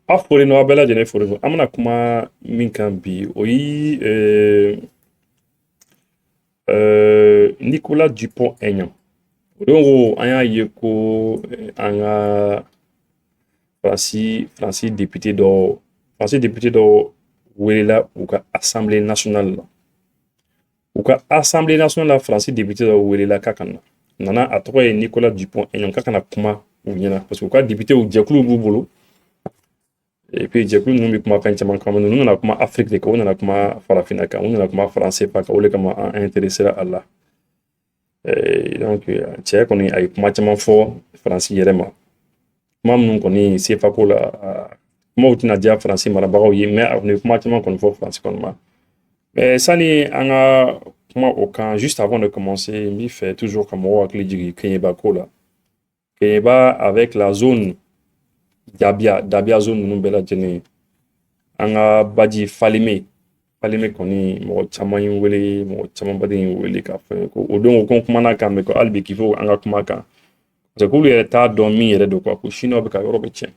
A foli no a bɛɛ lajɛlen foli no. An bɛna kuma min kan bi o ye Nicolas Dupont-Aignan. O don ko an y'a ye ko an ka Faransi député dɔ welela u ka Assemblée nationale la. U ka Assemblée nationale la Faransi député dɔ welela k'a ka na. Nana a tɔgɔ ye Nicolas Dupont-Aignan k'a kana kuma u ɲɛna parce que u ka député u jɛkulu b'u bolo. Et puis jɛkulu ninnu bɛ kumakan caman kan ninnu nana kuma Afrique de kan u nana kuma farafinna kan u nana kuma français kan o de kama an intéressé a la. Donc cɛ kɔni a ye kuma caman fɔ Faransi yɛrɛ ma. Kuma minnu kɔni CFA ko la kumaw tɛna diya Faransi marabagaw ye mais a kɔni ye kuma caman kɔni fɔ Faransi kɔni ma. Mais sani an ka kuma o kan juste avant de commencer n b'i fɛ toujours ka mɔgɔw hakili jigin Keɲeba ko la. Keɲeba avec la zone Dabia zone ninnu bɛɛ lajɛlen an ka baji Falémé kɔni mɔgɔ caman ye wele mɔgɔ caman baden ye wele k'a fɔ ko o don ko n kumana kan mɛ ko hali bi k'i fɔ an ka kuma kan parce que k'olu yɛrɛ t'a dɔn min yɛrɛ don quoi ko Chinois bɛ ka yɔrɔ bɛ tiɲɛ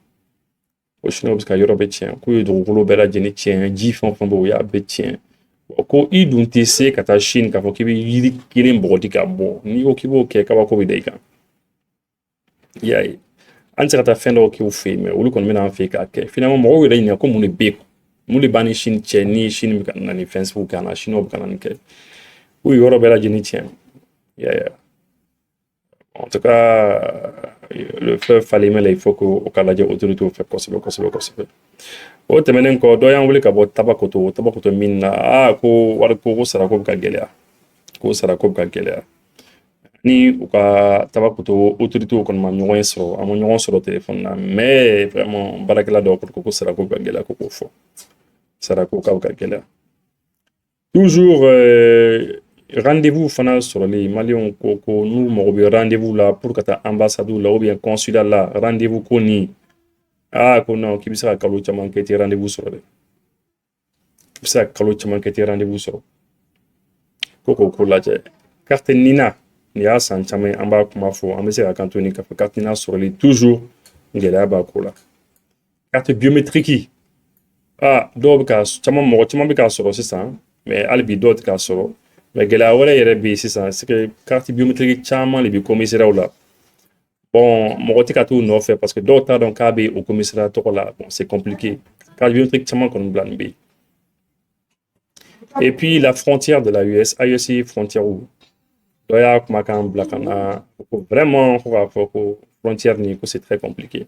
ko Chinois bɛ ka yɔrɔ bɛ tiɲɛ k'u ye dugukolo bɛɛ lajɛlen tiɲɛ ji fɛn o fɛn bɛ o y'a bɛɛ tiɲɛ ko i dun tɛ se ka taa Chine k'a fɔ k'i bɛ yiri kelen bɔgɔti ka bɔ n'i ko k'i b'o kɛ kabako bɛ da i kan i y'a ye an tɛ se ka taa fɛn dɔw kɛ u fɛ yen mɛ olu kɔni bɛna an fɛ yen k'a kɛ finalement mɔgɔw yɛrɛ ɲininka ko mun de bɛ yen mun de b'an ni Chine cɛ ni Chine bɛ ka na ni fɛn sugu kɛ an na Chinois bɛ ka na nin kɛ k'u ye yɔrɔ bɛɛ lajɛlen tiɲɛ i y'a ye en tout cas le fleuve Falémé là il faut que o ka lajɛ autorités fɛ kosɛbɛ o tɛmɛnen kɔ dɔ y'an wele ka bɔ Tabakoto min na ko wariko ko sarako bɛ ka gɛlɛya ni u ka Tabakoto autorités kɔni ma ɲɔgɔn ye sɔrɔ an ma ɲɔgɔn sɔrɔ téléphone na mais vraiment baarakɛla dɔw ko sarako bɛ ka gɛlɛya ko k'o fɔ sarako k'a bɛ ka gɛlɛya toujours rendez-vous fana sɔrɔli maliyɛnw ko n'u mago bɛ rendez-vous la pour ka taa ambassade la ou bien consulat la rendez-vous ko ni ko non k'i bɛ se ka kalo caman kɛ i tɛ rendez-vous sɔrɔ dɛ i bɛ se ka kalo caman kɛ i tɛ rendez-vous sɔrɔ ko lajɛ carte nina nin y'a san caman an b'a kuma fɔ an bɛ se ka kan to nin k'a fɔ carte nina sɔrɔli toujours gɛlɛya b'a ko la carte biométrique mɔgɔ caman bɛ k'a sɔrɔ sisan mais hali bi dɔw tɛ k'a sɔrɔ mais gɛlɛya wɛrɛ yɛrɛ bɛ yen sisan c'est que carte biométrique caman de bɛ commissariat la bon mɔgɔ tɛ ka t'u nɔfɛ parce que dɔw t'a dɔn k'a bɛ o commissariat tɔgɔ la bon c'est compliqué carte biométrique caman kɔni bila nin bɛ yen et puis la frontière de la AES frontière dɔ y'a kumakan bila ka na ko vraiment ko k'a fɔ ko frontière nin ko c'est très compliqué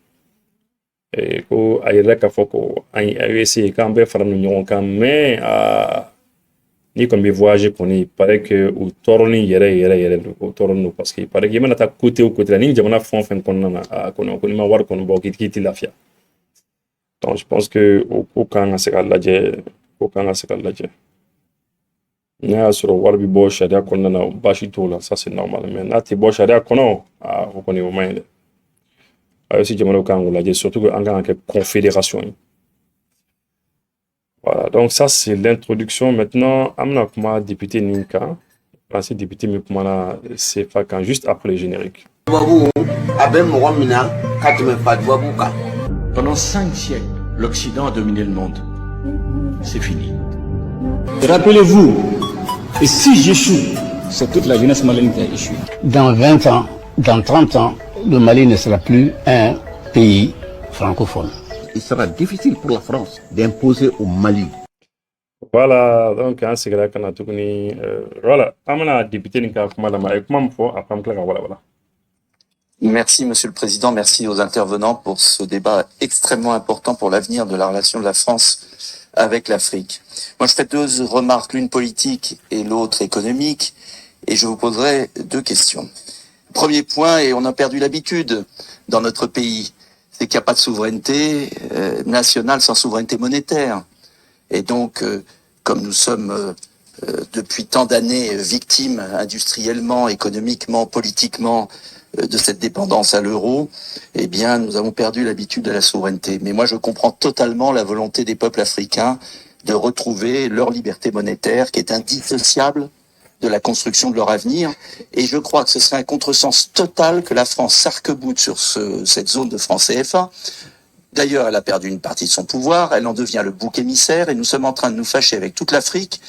ko a yɛrɛ k'a fɔ ko an ye AES k'an bɛɛ fara ɲɔgɔn kan mais n'i kɔni bɛ voyager kɔni il paraît que o tɔɔrɔnin yɛrɛ don o tɔɔrɔnin don parce que il paraît que i mana taa côté o côté la ni jamana fɛn o fɛn kɔnɔna na ko n'i ma wari kɔni bɔ k'i tɛ lafiya donc je pense que o ko kan ka se ka lajɛ n'a y'a sɔrɔ wari bɛ bɔ sariya kɔnɔna na baasi t'o la ça c'est normal mais n'a tɛ bɔ sariya kɔnɔ o kɔni o man ɲi dɛ AES jamanaw kan k'o lajɛ surtout que an kan ka kɛ confédération ye. Voilà, donc ça c'est l'introduction. Maintenant, amna kuma député Ninka, français député Mikumana CFA quand juste après le générique. Pendant 5 siècles, l'Occident a dominé le monde. C'est fini. Rappelez-vous, et si j'échoue, c'est toute la jeunesse malienne qui a échoué. Dans 20 ans, dans 30 ans, le Mali ne sera plus un pays francophone. Il sera difficile pour la France d'imposer au Mali. Voilà, donc un secret qu'on a tout connu. Voilà, amana député Ninka Kumalama et comment faut après voilà. Merci Monsieur le Président, merci aux intervenants pour ce débat extrêmement important pour l'avenir de la relation de la France avec l'Afrique. Moi je fais 2 remarques, l'une politique et l'autre économique, et je vous poserai 2 questions. Premier point, et on a perdu l'habitude dans notre pays, c'est qu'il n'y a pas de souveraineté nationale sans souveraineté monétaire. Et donc, comme nous sommes depuis tant d'années victimes industriellement, économiquement, politiquement de cette dépendance à l'euro, eh bien, nous avons perdu l'habitude de la souveraineté. Mais moi, je comprends totalement la volonté des peuples africains de retrouver leur liberté monétaire qui est indissociable de la construction de leur avenir. Et je crois que ce serait un contresens total que la France s'arc-boute sur cette zone de franc CFA D'ailleurs, elle a perdu une partie de son pouvoir, elle en devient le bouc émissaire et nous sommes en train de nous fâcher avec toute l'Afrique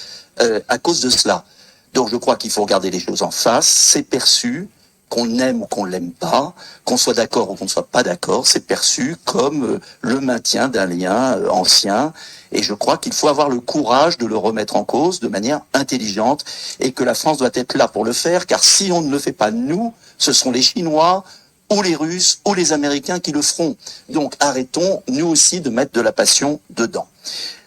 à cause de cela. Donc je crois qu'il faut regarder les choses en face, c'est perçu, qu'on aime ou qu'on l'aime pas, qu'on soit d'accord ou qu'on ne soit pas d'accord, c'est perçu comme le maintien d'un lien ancien. Et je crois qu'il faut avoir le courage de le remettre en cause de manière intelligente et que la France doit être là pour le faire, car si on ne le fait pas nous, ce sont les Chinois ou les Russes ou les Américains qui le feront. Donc arrêtons, nous aussi, de mettre de la passion dedans.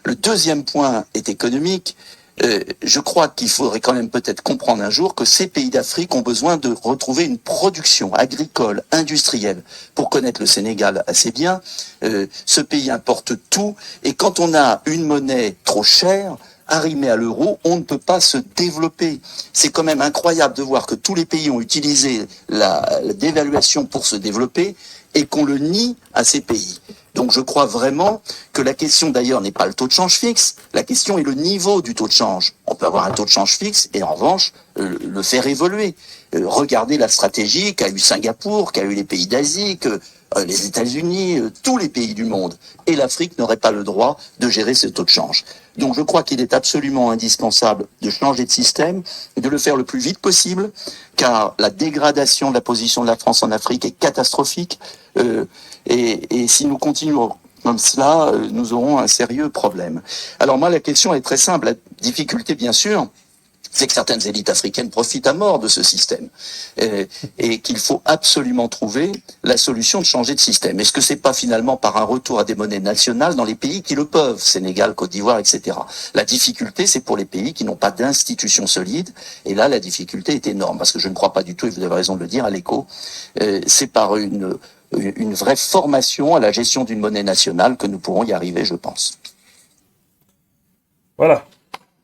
Le deuxième point est économique. Je crois qu'il faudrait quand même peut-être comprendre un jour que ces pays d'Afrique ont besoin de retrouver une production agricole, industrielle. Pour connaître le Sénégal assez bien, ce pays importe tout et quand on a une monnaie trop chère, arrimée à l'euro, on ne peut pas se développer. C'est quand même incroyable de voir que tous les pays ont utilisé la dévaluation pour se développer et qu'on le nie à ces pays. Donc je crois vraiment que la question d'ailleurs n'est pas le taux de change fixe, la question est le niveau du taux de change. On peut avoir un taux de change fixe et en revanche le faire évoluer. Regardez la stratégie qu'a eu Singapour, qu'a eu les pays d'Asie, que les États-Unis, tous les pays du monde. Et l'Afrique n'aurait pas le droit de gérer ce taux de change. Donc je crois qu'il est absolument indispensable de changer de système, de le faire le plus vite possible, car la dégradation de la position de la France en Afrique est catastrophique. Et si nous continuons comme cela, nous aurons un sérieux problème. Alors moi, la question est très simple. La difficulté, bien sûr, c'est que certaines élites africaines profitent à mort de ce système et qu'il faut absolument trouver la solution de changer de système. Est-ce que c'est pas finalement par un retour à des monnaies nationales dans les pays qui le peuvent, Sénégal, Côte d'Ivoire, etc. La difficulté, c'est pour les pays qui n'ont pas d'institutions solides et là, la difficulté est énorme parce que je ne crois pas du tout, et vous avez raison de le dire, à l'écho, c'est par une vraie formation à la gestion d'une monnaie nationale que nous pourrons y arriver, je pense. Voilà.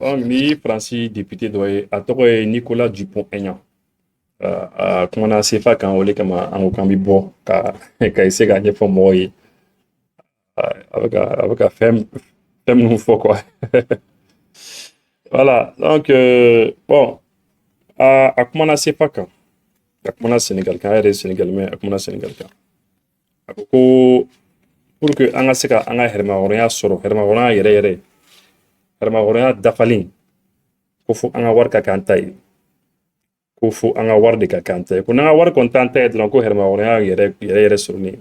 Donc, ni Francis, député doyen, à toi, Nicolas Dupont-Aignan. Comment on a fait ça quand on est comme un cambibo, quand il s'est gagné pour moi, avec la femme nous faut quoi. Voilà. Donc, bon, à comment on a fait ça quand? À comment on a Sénégal, quand il est Sénégal, mais à comment on a Sénégal quand? Pour que on a ce cas, on a hermaoria soro, hermaoria yere. Hermaoria dafalin. Ko fu an ga war ka kantai. Ko fu an ga war de ka kantai. Ko na war kontante donc ko hermaoria yere surni.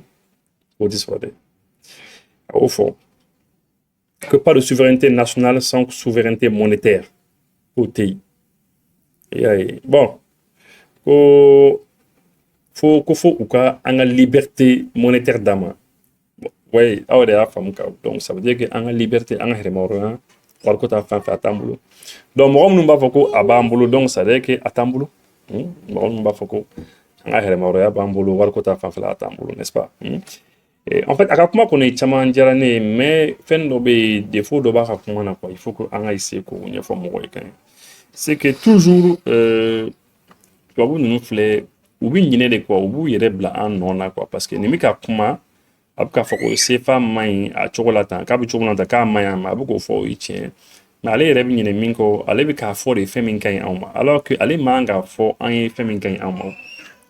Au disfode. Au fond, que pas de souveraineté nationale sans souveraineté monétaire au TI. Et bon, ko faut ou ka an ga liberté monétaire d'ama. Oui, donc ça veut dire que an ga liberté an ga hermaoria warkota fanfa atambulu donc mo mum ba foko abambulu donc ça veut dire que atambulu mo mum ba foko nga here mawro ya bambulu warkota fanfa atambulu n'est-ce pas et en fait akakuma ko ne chama jarane mais fendo be défaut do ba akakuma na quoi il faut que anga essayer ko nya fo mo kan c'est que toujours tu vas nous flé ou bi nyine de quoi ou bu yere bla an nona quoi parce que ni mi ka kuma abka foko sefa mai a chocolate ka bi chocolate ka mai ma bu ko fo ichi mais allez yere bi nyine minko allez bi ka fo de femin kan en alors que allez manga fo an femin kan en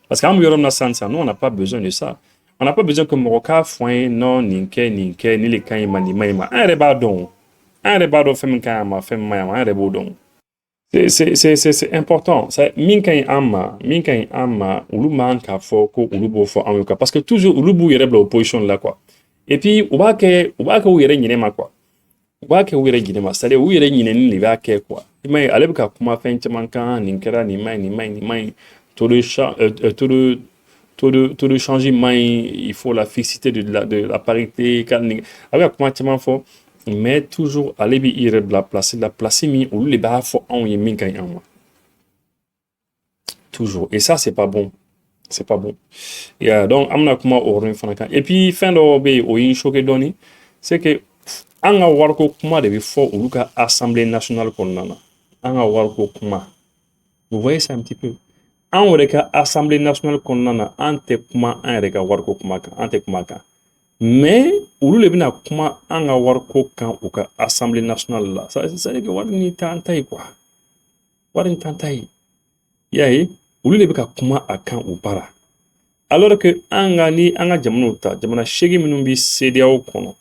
parce qu'en yorom na sansa nous on n'a pas besoin de ça. On n'a pas besoin que Moroka foin non ninke ni les kan mani maima un rebadon femin kan ma fem maima un rebodon. C'est important. Ça minkan amma ulu manka fo ko ulu bo fo en parce que toujours ulu bu yere bla opposition là quoi. Et puis uba ke u yere nyine ma quoi. Uba ke u yere nyine ma c'est u yere nyine ni ba ke quoi. Mais alebka kuma fen chamankan ninkera ni mai tout de changement, il faut la fixité de la parité. Avec comment tu m'en faut, mais toujours aller bien la placer mi ou les bas faut en y mettre en moi. Toujours. Et ça c'est pas bon. C'est pas bon. Et donc amna comment au rein et puis fin de be au in choqué donné, c'est que anga warko kuma de faut ou ka assemblée nationale qu'on a. Anga warko kuma. Vous voyez ça un petit peu. En reka assemblée nationale konnana ante kuma en reka warko kuma kan ante kuma kan mais ulu le bina kuma anga warko kan ou ka assemblée nationale là ça dire que warni tantai quoi warni tantai yayi ulu le bika kuma akan ou para alors que an ka jamanaw ta jamana 8 minnu bi CEDEAO kɔnɔ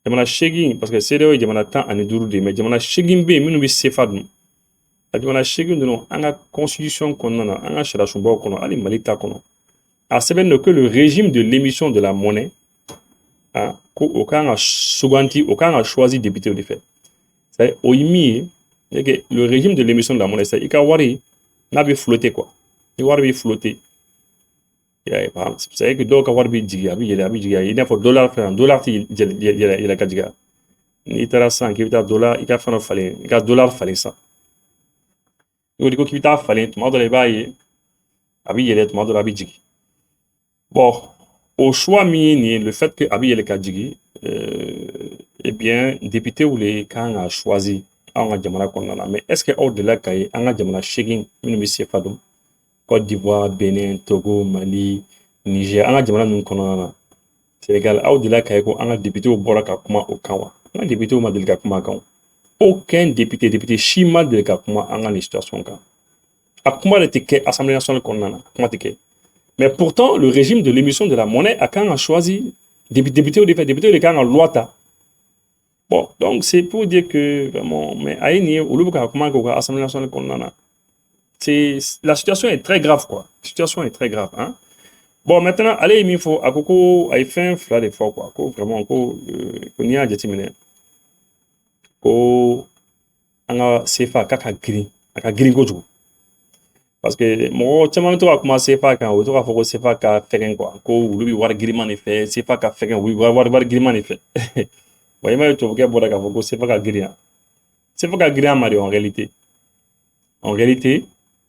jamana 8 parce que CEDEAO ye jamana 15 de mais jamana 8 be minnu bi CFA dun a jamana 8 dun an ka constitution kɔnɔna na an ka sariyasunbaw kɔnɔ hali Mali ta kɔnɔ a sɛbɛn do que le régime de l'émission de la monnaie ko o kan ka suganti o kan ka choisi député de fait c'est o yi que le régime de l'émission de la monnaie c'est i ka wari n'a bi flotter quoi ni wari bi flotter c'est que dɔw ka wari bi jigi a bi jigi i n'a fɔ dollar ti yɛlɛ ka jigi n'i taara san k'i bɛ taa dollar i ka fɛn dɔ falen i ka dollar falen san i ko k'i bɛ taa falen tuma dɔ la i b'a ye a bi yɛlɛ tuma dɔ la a bi jigi bon au choix min ye le fait que a bi yɛlɛ ka jigi eh bien député le kan ka choisi an ka jamana kɔnɔna na mais est ce que aw delila ka ye an ka jamana 8 minnu bi CFA dɔn Côte d'Ivoire, Bénin, Togo, Mali, Niger, an ka jamana ninnu kɔnɔna na Sénégal aw delila ka ye ko an ka député bɔra ka kuma o kan wa an ka député ma deli ka kuma kan aucun député si ma deli ka kuma an ka nin situation kan a kuma de tɛ kɛ Assemblée nationale kɔnɔna na kuma tɛ kɛ mais pourtant le régime de l'émission de la monnaie a kan ka choisi député de kan ka loi ta bon donc c'est pour dire que vraiment mais a ye nin ye olu bɛ ka kuma kɛ u ka Assemblée nationale kɔnɔna na la situation est très grave quoi. La situation est très grave hein. Bon maintenant allez il faut à koko ay fin fla de fois quoi. Ko vraiment ko ni a jatimine. Ko anga CFA kaka green ko jugu. Parce que mo caman to ka kuma CFA kan o to ka fɔ ko CFA ka fɛgɛn quoi. Ko olu bi wari giriman de fɛ CFA ka fɛgɛn oui wari giriman de fɛ. Bon il m'a to kɛ bɔra ka fɔ ko CFA ka giriya. CFA ka giriya mari en réalité. En réalité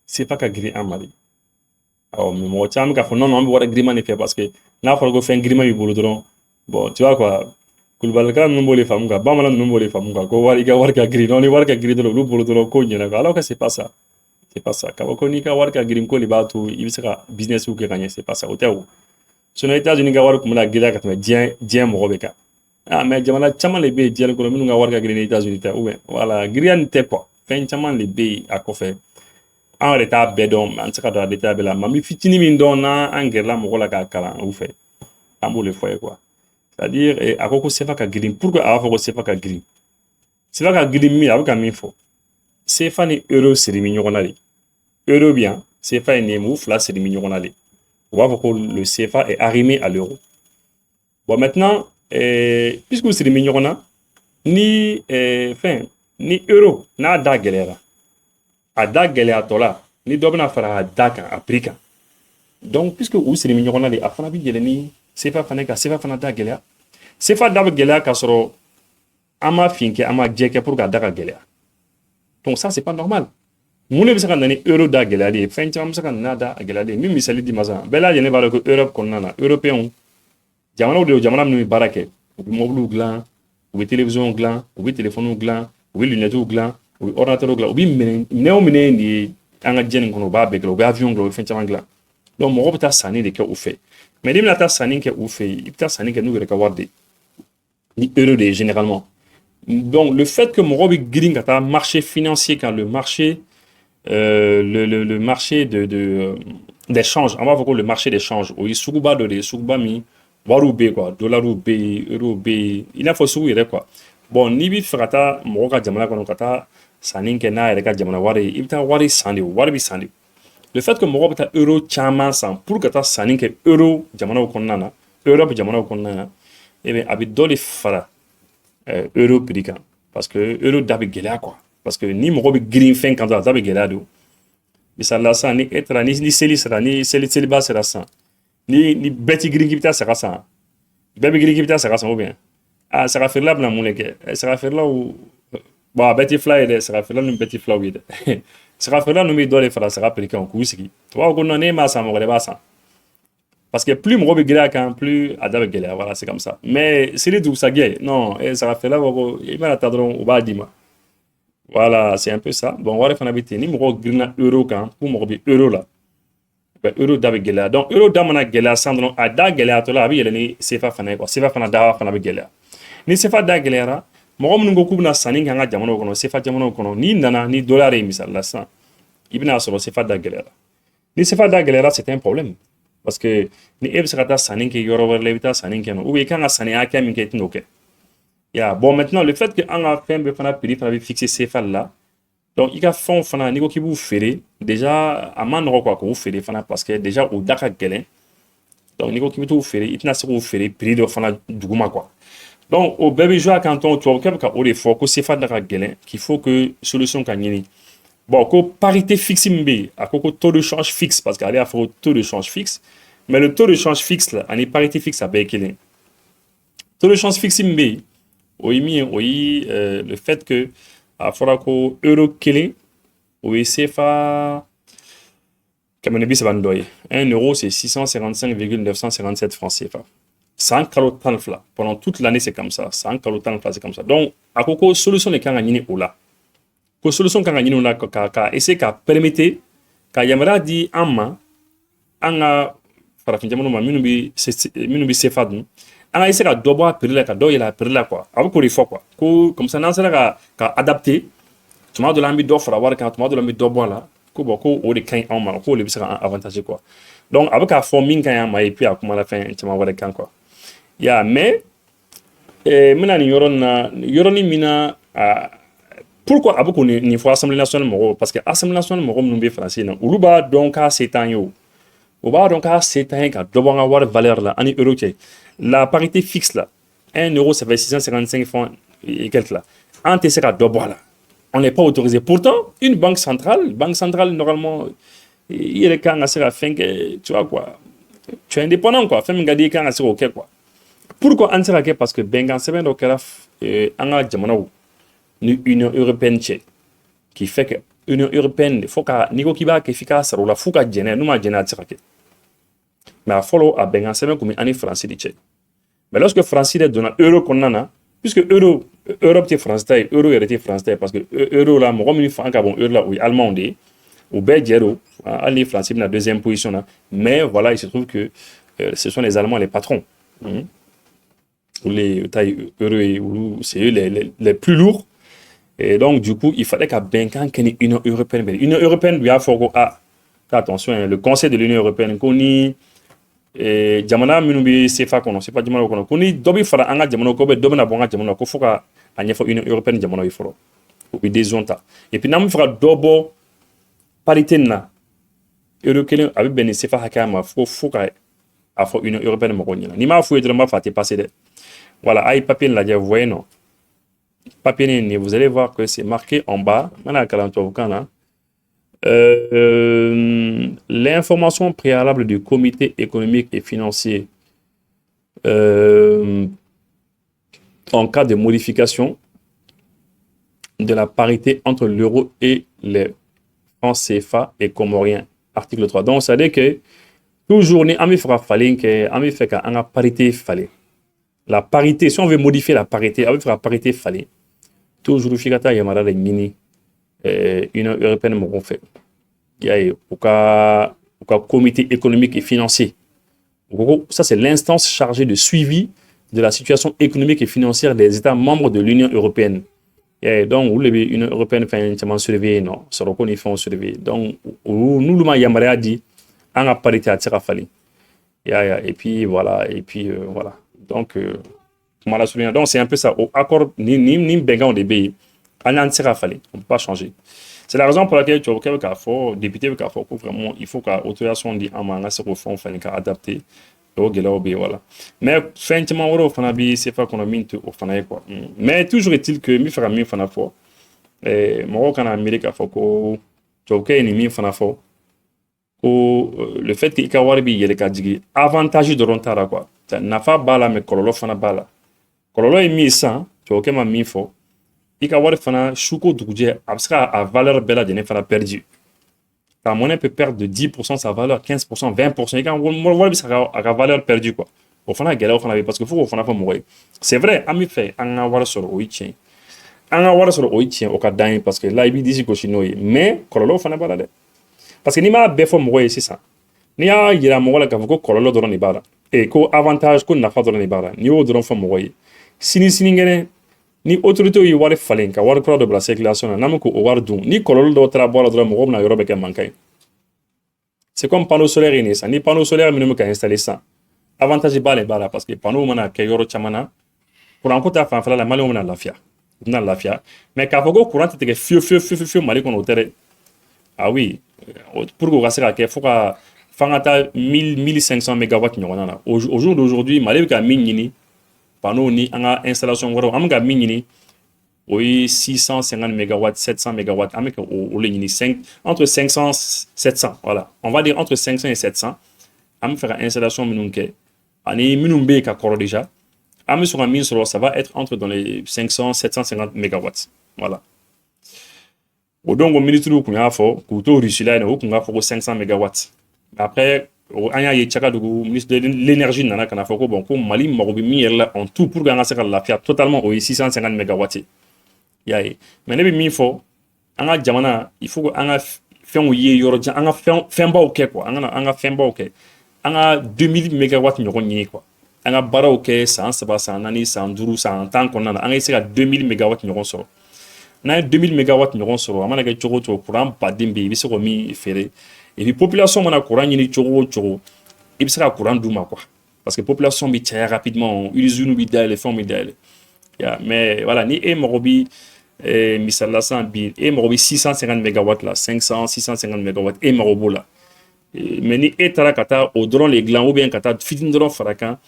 c'est pas qu'à griller en Mali. Alors, mais moi, tiens, non, on va griller en effet parce que là, il faut qu'on fasse un griment, bon, tu vois quoi, Kulbalka, nous les femmes, Bamala, nous les femmes, Kowarika grille, on est voir qu'à griller le loup, alors que c'est pas ça. C'est pas ça. Quand on y a Warka grille, il sera business ou que gagner, c'est pas ça. Au terme, sur les États-Unis, comme la guerre, quand on dit, Robeka. Ah, mais jamana chaman les baies, dire que nous avons warka grille les États-Unis, voilà, grille n'était pas. Fin chaman les baies à quoi faire. En retard bedon en tout cas dans l'état de la mamie fitini min donna en guerre la mokola ka kala ou fait ambo le foyer quoi c'est-à-dire à koko sefa ka green pourquoi a foko sefa ka green sefa ka green mi avec un info sefa ni euro seri mi nyona li euro bien sefa ni mou fla seri mi nyona li on va voir que le CFA est arrimé à l'euro bon maintenant puisque seri mi nyona ni fin ni euro na da galera a da gɛlɛya tɔ la ni dɔ bɛna fara a da kan a prix kan donc puisque u siri mi ɲɔgɔn na de a fana bi yɛlɛ ni CFA fana ka CFA fana da gɛlɛya CFA da bɛ gɛlɛya k'a sɔrɔ an ma fin kɛ an ma jɛ kɛ pour que a da ka gɛlɛya donc ça c'est pas normal mun de bɛ se ka na ni euro da gɛlɛyali ye fɛn caman bɛ se ka na da a gɛlɛyali ye min misali di ma sisan bɛɛ lajɛlen b'a dɔn ko Europe kɔnɔna na européens jamanaw de jamana minnu bɛ baara kɛ u bɛ mobiliw dilan u bɛ télévision dilan u bɛ téléphoniw dilan u bɛ lunettew dilan u bɛ ordinateur dilan u bɛ minɛn de ye an ka diɲɛ nin kɔnɔ u b'a bɛɛ dilan u bɛ avion dilan u bɛ fɛn caman dilan donc mɔgɔw bɛ taa sanni de kɛ u fɛ mais n'i bɛna taa sanni kɛ u fɛ yen i bɛ taa sanni kɛ n'u yɛrɛ ka wari de ye ni euro de ye généralement donc le fait que mɔgɔw bɛ girin ka taa marché financier kan le marché le marché d'échange on va fɔ ko le marché d'échange o ye suguba dɔ de ye suguba min wariw bɛ yen quoi dollariw bɛ yen eurow bɛ yen i n'a fɔ sugu yɛrɛ quoi bon n'i bɛ fɛ ka taa mɔgɔ ka jamana kɔnɔ ka taa sanni kɛ n'a yɛrɛ ka jamana wari ye i bɛ taa wari san de wari bɛ san de le fait que mɔgɔ bɛ taa euro caman san pour ka taa sanni kɛ euro jamanaw kɔnɔna na Europe jamanaw kɔnɔna na eh bien a bɛ dɔ de fara euro prix kan parce que euro da bɛ gɛlɛya quoi parce que ni mɔgɔ bɛ girin fɛn kan dɔrɔn a da bɛ gɛlɛya de misali la sisan ni e taara ni seli sera ni seliba sera sisan ni bɛɛ ti girin k'i bɛ taa saga san bɛɛ bɛ girin k'i bɛ taa saga san ou bien saga feerela bɛna mun de kɛ saga feerelaw bon a bɛɛ ti fila ye dɛ saga feerela ninnu bɛɛ ti filaw ye dɛ saga feerela ninnu bɛ dɔ de fara saga prix kan k'u sigi tu b'a fɔ ko non ne m'a san mɔgɔ wɛrɛ b'a san parce que plus mɔgɔ bɛ girin a kan plus a da bɛ gɛlɛya voilà c'est comme ça mais seli dugusajɛ non saga feerela b'a fɔ ko i mana taa dɔrɔn u b'a d'i ma voilà c'est un peu ça bon wari fana bɛ ten ni mɔgɔ girinna euro kan pour mɔgɔ bɛ euro la euro da bɛ gɛlɛya donc euro da mana gɛlɛya san dɔrɔn a da gɛlɛyatɔ la a bɛ yɛlɛ ni CFA fana ye quoi CFA fana da fana bɛ gɛlɛya ni CFA da gɛlɛyara mɔgɔ minnu ko k'u bɛna sanni kɛ an ka jamanaw kɔnɔ CFA jamanaw kɔnɔ n'i nana ni dollar ye misali la sisan i bɛna sɔrɔ CFA da gɛlɛyara ni CFA da gɛlɛyara c'est un problème parce que ni e bɛ se ka taa sanni kɛ yɔrɔ wɛrɛ la i bɛ taa sanni kɛ ou bien i kan ka sanni hakɛ min kɛ i t'o kɛ. Bon, maintenant le fait que an ka fɛn bɛɛ fana prix fana bɛ fixer CFA la, donc i ka fɛnw fana n'i ko k'i b'u feere déjà a ma nɔgɔ quoi k'u feere fana parce que déjà o da ka gɛlɛn, donc n'i ko k'i bɛ t'u feere i tɛna se k'u feere prix dɔ fana duguma quoi. Donc o bɛɛ bɛ jouer a kan tubabukɛ bɛ ka o de fɔ ko CFA da ka gɛlɛn qu'il faut que solution ka ɲini. Bon, ko parité fixe min bɛ yen a ko taux de change fixe parce que ale y'a fɔ ko taux de change fixe, mais le taux de change fixe là ani parité fixe a bɛɛ ye kelen. Taux de change fixe min bɛ yen o ye min ye o ye le fait que a fɔra ko euro kelen o ye CFA kɛmɛ ni bi saba ni dɔ ye. 1 euro c'est 655,957 francs CFA. San kalo tan ni fila pendant toute l'année c'est comme ça. San kalo tan ni fila c'est comme ça. Donc a ko ko solution de kan ka ɲini o la. Ko solution kan ka ɲini o la ka essayer ka permettre ka yamaruya di an ma an ka farafin jamanaw ma minnu bɛ CFA dun an ka essayer ka dɔ bɔ a prix la ka dɔ yɛlɛ a prix la quoi. A bɛ k'o de fɔ quoi. Ko comme ça n'an sera ka adapter tuma dɔ la an bɛ dɔ fara wari kan tuma dɔ la an bɛ dɔ bɔ a la ko bon ko o de ka ɲi anw ma ko o de bɛ se ka an avantager quoi. Donc a bɛ k'a fɔ min ka ɲi an ma et puis a kuma la fɛn caman wɛrɛ kan quoi. Mais n bɛna nin yɔrɔnin min na pourquoi a bɛ k'o nin fɔ Assemblée nationale mɔgɔw parce que Assemblée nationale mɔgɔ minnu bɛ Faransi in na olu b'a dɔn k'a se t'an ye o b'a dɔn k'a se t'an ye ka dɔ bɔ an ka wari valeur la ani euro cɛ la parité fixe là 1 euro ça fait 655 francs et quelques là an tɛ se ka dɔ bɔ a la on n'est pas autorisé pourtant une banque centrale normalement i yɛrɛ kan ka se ka fɛn kɛ tu vois quoi tu es indépendant quoi fɛn min ka di i kan ka se k'o kɛ quoi pourquoi an tɛ se ka kɛ parce que bɛnkan sɛbɛn dɔ kɛra an ka jamanaw ni Union européenne cɛ qui fait que Union européenne faut ka n'i ko k'i b'a kɛ f'i k'a sara o la f'u ka jɛnɛ n'u ma jɛnɛ a tɛ se ka kɛ mais a fɔlɔ a bɛnkan sɛbɛn kun bɛ an ni Faransi de cɛ mais lorsque Faransi de donna euro kɔnɔna na puisque Europe tɛ Faransi ta ye euro yɛrɛ tɛ Faransi ta ye parce que euro la mɔgɔ min fanga ka bon euro la o ye allemand de ye u bɛɛ jɛra hali ni Faransi bɛna deuxième position na mais voilà il se trouve que ce sont les Allemands les patrons les tailles euro c'est eux les plus lourds. Et donc, du coup, il fallait qu'à Benkan qu'il y ait une Union européenne. L'Union européenne lui a fait attention, le Conseil de l'Union européenne, qu'on y Jamana Minubi CFA, c'est pas Jamana, qu'on y Dobi Fara Anga Jamano, Kobe, Dobina Bonga Jamano, Kofoka, Anya for Union européenne Jamano, il faut. Ou des zonta. Et puis, nous fera Dobo parité na. Européen avec Ben CFA Hakama, Foka, à for Union européenne Moronina. Ni ma fouille de ma fate passer. Voilà, aïe papier là, vous voyez, non. Papier, vous allez voir que c'est marqué en bas. L'information préalable du comité économique et financier en cas de modification de la parité entre l'euro et les francs CFA et comoriens. Article 3. Donc, ça veut dire que toujours, on fera falling que on fait qu'un parité fallait. La parité, si on veut modifier la parité, on fera parité fallait. Toujours le figata yamara les mini Union européenne m'ont fait. Il y a au comité économique et financier. Ça c'est l'instance chargée de suivi de la situation économique et financière des États membres de l'Union européenne. Et donc où l'Union européenne fait un chemin surveillé non, ça reconnaît font surveiller. Donc nous le yamara dit en parité à tira fali. Et puis voilà voilà. Donc donc c'est un peu ça. Au accord ni benga on débeye. On ne peut pas changer. C'est la raison pour laquelle tu vois que député vraiment il faut que l'autorisation dit en manga se refont faire adapter au voilà. Mais finalement on fana bi c'est pas qu'on a mis au fana quoi. Mais toujours est-il que mi fera mi fana fo mo kana Amérique faut que tu vois ni mi fana fo le fait que ikawari bi yele ka digi avantage de rontara quoi. Nafa bala mais kololo fana bala. Kololo est mis ça, tu vois que ma mi fo. I ka wari fana shuko duguje a bɛ se ka valeur bɛɛ lajɛlen fana perdu. Ta monnaie peut perdre de 10% sa valeur, 15%, 20%. I ka wari bɛ se ka valeur perdue quoi. O fana gɛlɛyaw fana bɛ parce que faut k'o fana fɔ mɔgɔ ye. C'est vrai an bɛ fɛ an ka wari sɔrɔ o ye tiɲɛ. An ka wari sɔrɔ o ye tiɲɛ o ka d'an ye parce que là i b'i disi gosi n'o ye mais kɔlɔlɔw fana b'a la dɛ. Parce que n'i m'a bɛɛ fɔ mɔgɔ ye sisan n'i y'a yira mɔgɔ la k'a fɔ ko kɔlɔlɔ dɔrɔn de b'a la et ko avantage ko nafa dɔrɔn de b'a la n'i y'o dɔrɔn fɔ mɔgɔ ye sinikɛnɛ ni autorité yi wari falen ka wari kura dɔ bila circulation na n'an bɛ k'o wari dun ni kɔlɔlɔ dɔw taara bɔ a la dɔrɔn mɔgɔw bɛna yɔrɔ bɛɛ kɛ mankan ye c'est comme panneau solaire ini ça ni panneau solaire minimum ka installer ça avantage ba le bara parce que panneau mana ke yoro chamana courant ko ta fan fala la malo mana lafia na lafia mais ka fogo courant te ke fio mali kono tere ah oui pour que ça ka faut ka fangata 1500 mégawatts nyona na au jour d'aujourd'hui mali ka minini panneau ni anga installation woro am ga minini oui 650 mégawatts 700 mégawatts avec au ligne 5 entre 500 700 voilà on va dire entre 500 et 700 am faire installation minunke ani minumbe ka koro déjà am sur un mine ça va être entre dans les 500 750 mégawatts voilà au donc au minute ku nya fo ku to risila na ku nga fo 500 mégawatts après anya ye chaka du ministre de l'énergie nana kana fo ko bon ko mali marobi mi yella en tout pour ganga saka la fiat totalement au 650 mégawatts yaye mais ne bi mi fo anga jamana il faut que anga fen ye yoro anga fen ba ok quoi anga fen ba ok anga 2000 mégawatts nyoko nyi quoi anga bara ok 100 nani 100 100 tant qu'on a anga sika 2000 mégawatts nyoko so na 2000 mégawatts nyoko so amana ke chogo to courant pas dimbe bi siko mi fere et puis population mana courant ni chogo il sera courant duma quoi parce que population bi tient rapidement usine bi dale fond bi dale ya mais voilà ni e morobi misala san bi e morobi 650 mégawatts là 500 650 mégawatts e morobo là mais ni etara kata au drone les glands ou bien kata fitin drone farakan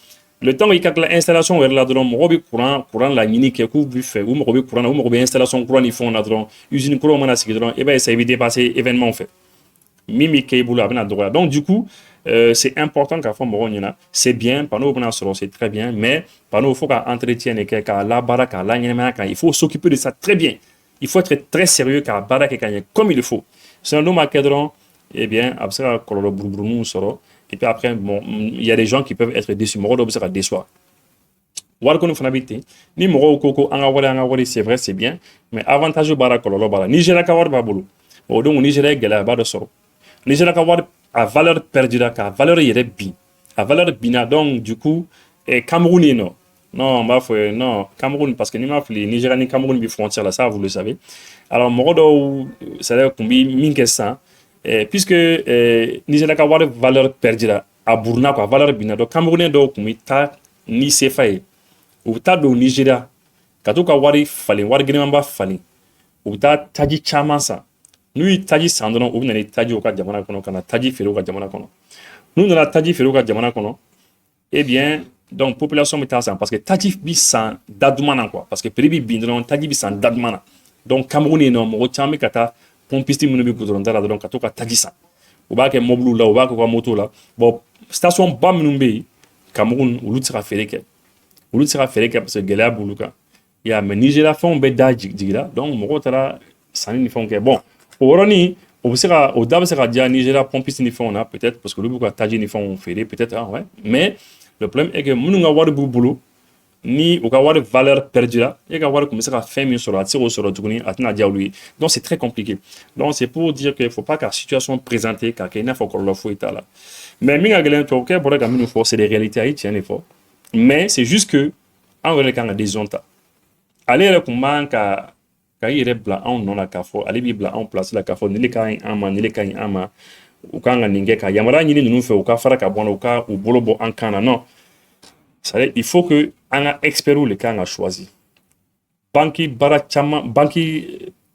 le temps il kakla installation vers la drone morobi courant la nini ke ku bu fait ou morobi courant ou morobi installation courant ils font la drone usine courant mana siki drone et ben ça évite dépasser événement en fait mimi kebula abna droit donc du coup c'est important qu'à fond moronyana c'est bien panneau bana solo c'est très bien mais panneau faut qu'à entretenir qu'à la baraka la nyama il faut s'occuper de ça très bien il faut être très sérieux qu'à baraka comme il le faut sinon nous makedron eh bien absara kololo brubrunu soro et puis après bon il y a des gens qui peuvent être déçus moro do sera déçoit war kono fanabiti ni moro koko anga wala c'est vrai c'est bien mais avantage bara kololo bara Nigeria ka war babulu o donc Nigeria gala ba do soro Nigeria ka war à valeur perdue à valeur yere bi à valeur bina donc du coup Cameroun non bah faut non Cameroun parce que ni ma fli Nigeria ni Cameroun bi frontière là ça vous le savez alors morodo ça veut combien minkessa puisque Nigeria ka war valeur perdue à Burna quoi valeur bina donc Cameroun do kumita ni sefaye ou ta do Nigeria katoka wari fali wari grimamba fali ou ta taji chamasa nous taji sandron ou nani taji oka jamana kono kana taji fero ka jamana kono nous na taji fero ka jamana kono eh bien donc population métassa parce que taji bi san dadumana quoi parce que pribi bindron taji bi san dadumana donc Cameroun no mo chami kata pompisti munubi kudron dara donc katoka taji san ou ba ke moblu la ou ba ko moto la bon station bam numbe Cameroun ou lutsira fereke parce que gela buluka ya mais Nigeria font be daji digira donc mo tara sani ni font que bon Oroni, au dab sera déjà Nigeria pompiste ni font peut-être parce que le bouka taji ni font fédé peut-être ouais mais le problème est que nous n'avons pas de boulot ni au cas de valeur perdue là et qu'avoir comme ça fait mieux sur la tire sur le tourni atteindre diabouli donc c'est très compliqué donc c'est pour dire qu'il faut pas que la situation présentée car qu'il n'y a pas encore le fou état là mais minga gelen to ok pour que nous faut c'est des réalités haïtiennes il faut mais c'est juste que en vrai quand on a des zones aller le comment ka yere bla on non la kafo ali bi bla on place la kafo ni le kan ama u kan ninge ka yamara nyini nunu fe u ka fara ka bona u ka u bolobo en kana non ça il faut que un expert ou le kan a choisi banki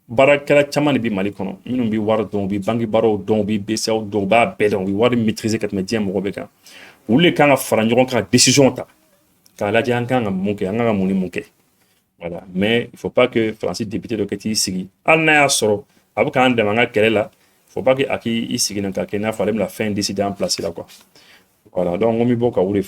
bara kala chama ni bi mali kono minum bi war don bi banki baro don bi besa don ba bedon bi war maîtriser kat medien mo beka ou le kan a fara nyon ka décision ta ka la jan kan monke anga moni monke. Voilà. Mais il ne faut pas que Francis député de Keti Sigi. Al-Naya Soro, avant qu'on demande quelle est là, il ne faut pas que Aki Sigi n'a qu'à la fin décider en place là quoi. Voilà. Donc on met beaucoup à où les